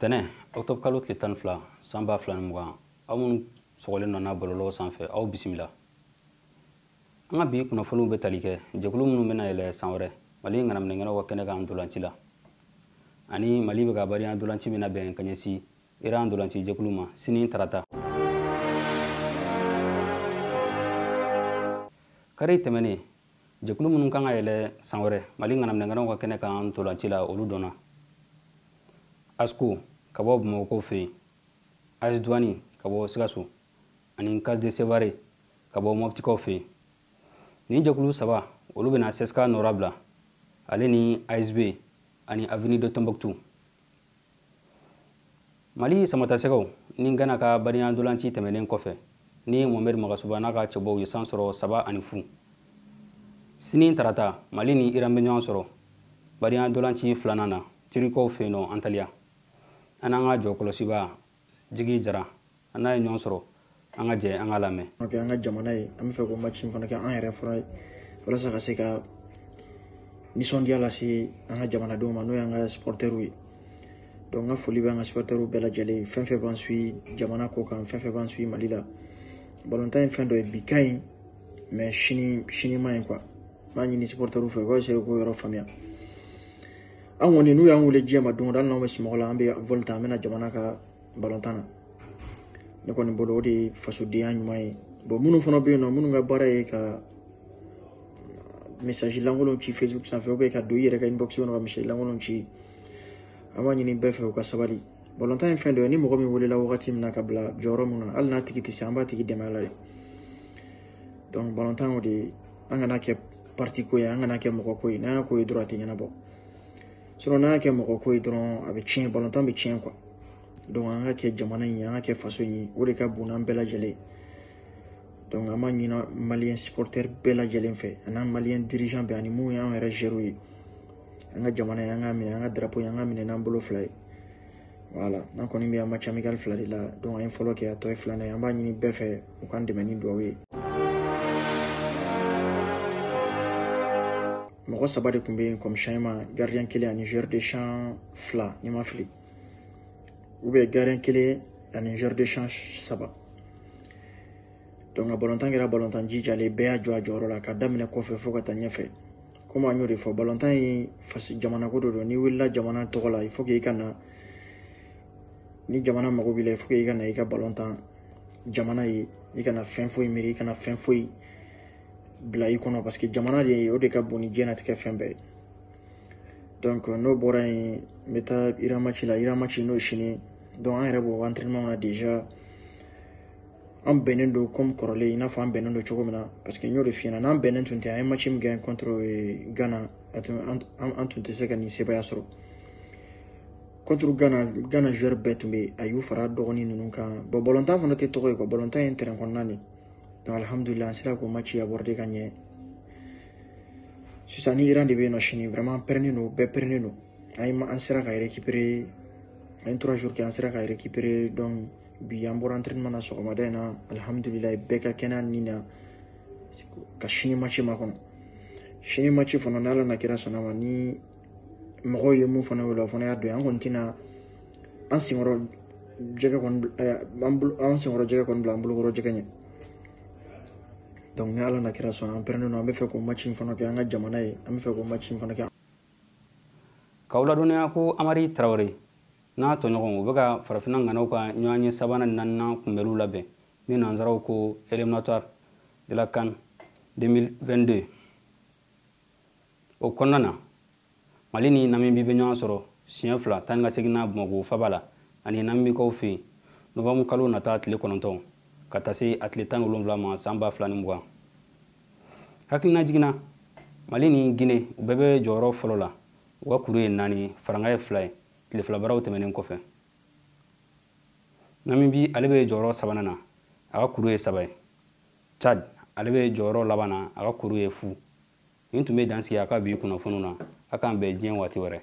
Ntɛnɛn octobre kalo tile 12 san 2020 aw minnu sɔgɔlen nɔ n'a bɔlɔlɔw sanfɛ aw bisimila. An ka bi kunnafoniw bɛ tali kɛ jɛkulu minnu bɛna yɛlɛ san wɛrɛ Mali ŋanaminɛkɛlaw ka kɛnɛ kan ntolanci la ani Mali bɛ ka bariya ntolanci bɛna bɛn ka ɲɛsin Iran ntolanci jɛkulu ma sini tarata. Kari tɛmɛnen jɛkulu minnu kan ka yɛlɛ san wɛrɛ Mali ŋanaminɛkɛlaw ka kɛnɛ kan ntolanci la olu dɔnna. ASCO ka bɔ Bamakɔ fɛ yen, AS Douane ka bɔ Sikaso ani Case de Sévaré ka bɔ Moptikaw fɛ yen. Nin jɛkulu saba olu bɛna CSK nɔra bila ale ni ASB ani Avenue de Tombouctou. Mali samatasɛgɛw ni Gana ka bariya ntolanci tɛmɛnen kɔfɛ ni Mohamed Magasuba n'a ka cɛbɔw ye san sɔrɔ 3 ani 0. Sini tarata Mali ni Iran bɛ ɲɔgɔn sɔrɔ bariya ntolanci filanan na Turikaw fɛ yen nɔ Antalya. An n'an ka jɔ kɔlɔsiba Jigi Jara an n'a ye ɲɔgɔn sɔrɔ an ka jɛ an ka lamɛn. Ok, an ka jamana ye an bɛ fɛ ko match in fana kɛ an yɛrɛ fɔlɔ ye walasa ka se ka nisɔndiya lase an ka jamanadenw ma n'o y'an ka supporters ye. Donc n ka foli bɛ an ka supporters bɛɛ lajɛlen fɛn fɛn b'an suit jamana ko kan fɛn fɛn b'an suit Mali la. Balontan ye fɛn dɔ ye bi ka ɲi mais sini ma ɲi quoi. N b'a ɲini supporters fɛ u ka essayer k'o yɔrɔ faamuya. An kɔni n'u y'an wele diɲɛ ma don o don hali n'anw bɛ sunɔgɔ la an bɛ vol ta an bɛna jamana ka balontan na. Ne kɔni bolo o de ye fasodenya ɲuman ye. Bon minnu fana bɛ yen nɔ minnu ka baara ye ka message lankolonw ci Facebook sanfɛ ou bien ka don i yɛrɛ ka inbox kɔnɔ ka message lankolonw ci an b'a ɲini bɛɛ fɛ u ka sabali. Balontan ye fɛn dɔ ye ni mɔgɔ min welela wagati min na ka bila jɔyɔrɔ min na hali n'a tigi tɛ se an b'a tigi dɛmɛ a la de. Donc balontan o de ye an kana kɛ parti ko ye an kana kɛ mɔgɔ ko ye n'an y'a ko ye dɔrɔn a tɛ ɲɛnabɔ. Sinon n'an y'a kɛ mɔgɔ ko ye dɔrɔn a bɛ tiɲɛ balontan bɛ tiɲɛ quoi. Donc an ka kɛ jamana in ye an ka kɛ faso in ye o de ka bon n'an bɛɛ lajɛlen. Donc an b'a ɲini malien supporter bɛɛ lajɛlen fɛ ani malien dirigeant bɛɛ ani mun y'an yɛrɛ gérés ye an ka jamana ye an ka minɛ an ka drapeau ye an ka minɛ n'an bolo fila ye. Voilà n'an kɔni bɛ an match amical fila de la donc an ye fɔlɔ kɛ a tɔ ye filanan ye an b'a ɲini bɛɛ fɛ u k'an dɛmɛ ni dugawu ye. Mɔgɔ saba de tun bɛ yen comme changement gardien kelen ani joueur de champ fila ni ma fili. Ou bien gardien kelen ani joueur de champ saba. Donc a balontan kɛra balontan jijalen bɛɛ y'a jɔ a jɔyɔrɔ la ka daminɛ kɔfɛ fo ka taa ɲɛfɛ. Comme an y'o de fɔ balontan ye jamana ko don ni wulila jamana tɔgɔ la il faut que i ka na ni jamana mago b'i la il faut que i ka na i ka balontan jamana ye i kana fɛn foyi miiri i kana fɛn foyi bila i kɔnɔ parce que jamana de ye o de ka bon ni diɲɛlatigɛ fɛn bɛɛ ye. Donc n'o bɔra yen n bɛ taa Iran match la Iran match n'o ye sini donc an yɛrɛ b'o entraînement na déjà an bɛnnen don comme kɔrɔlen i n'a fɔ an bɛnnen don cogo min na parce que n y'o de f'i ɲɛna n'an bɛnnen tun tɛ an ye match min gagné contre Ghana an tun tɛ se ka nin sebaya sɔrɔ. Contre Ghana joueur bɛɛ tun bɛ yen a y'u fara dɔgɔnin ninnu kan bon balontan fana tɛ tɔgɔ ye quoi balontan ye terrain kɔnɔna de donc alhamdulillah an sera k'o match aborder ka ɲɛ. Sisan ni Iran de bɛ yen nɔ sini vraiment pɛrɛnnen don bɛɛ pɛrɛnnen don an sera ka récupérer an ye 3 jours kɛ an sera ka récupérer donc bi an bɔra entraînement na sɔgɔmada in na alhamdulillah bɛɛ ka kɛnɛya ni na ka sini match makɔnɔ. Sini match fana n'Ala na kira sɔnna ma ni mɔgɔw ye mun fana wele o fana y'a dɔn an kɔni tɛna an senkɔrɔ jɛgɛ kɔni bila an bolokɔrɔ jɛgɛ ɲɛ. Donc ni Ala na kira sɔnna an pɛrɛnnen don an bɛ fɛ k'o match in fana kɛ an ka jamana ye an bɛ fɛ k'o match in fana kɛ. K'aw ladɔnniya ko Amari Traoré n'a tɔɲɔgɔnw u bɛ ka farafinna ŋanaw ka ɲɔgɔn ye sabanan ni naaninan kunbɛliw labɛn ni nanzaraw ko éliminatoire de la CAN 2022. O kɔnɔna na Mali ni Namibie bɛ ɲɔgɔn sɔrɔ siɲɛ 2 tan ni ka segin na Bamakɔ faba la ani Namibikaw fɛ yen novembre kalo nata tile 9 ka taa se a tile 17 ma san 2020. Hakilina jiginna Mali ni Guinée u bɛɛ bɛ jɔyɔrɔ fɔlɔ la u ka kuru ye 4 faranga ye 2 ye tile filabaraw tɛmɛnen kɔfɛ. Namibie ale bɛ jɔyɔrɔ 3nan na a ka kuru ye 3 ye. Chad ale bɛ jɔyɔrɔ laban na a ka kuru ye 0. Nin tun bɛ dan sigi a ka bi kunnafoniw na a k'an bɛn diɲɛ waati wɛrɛ.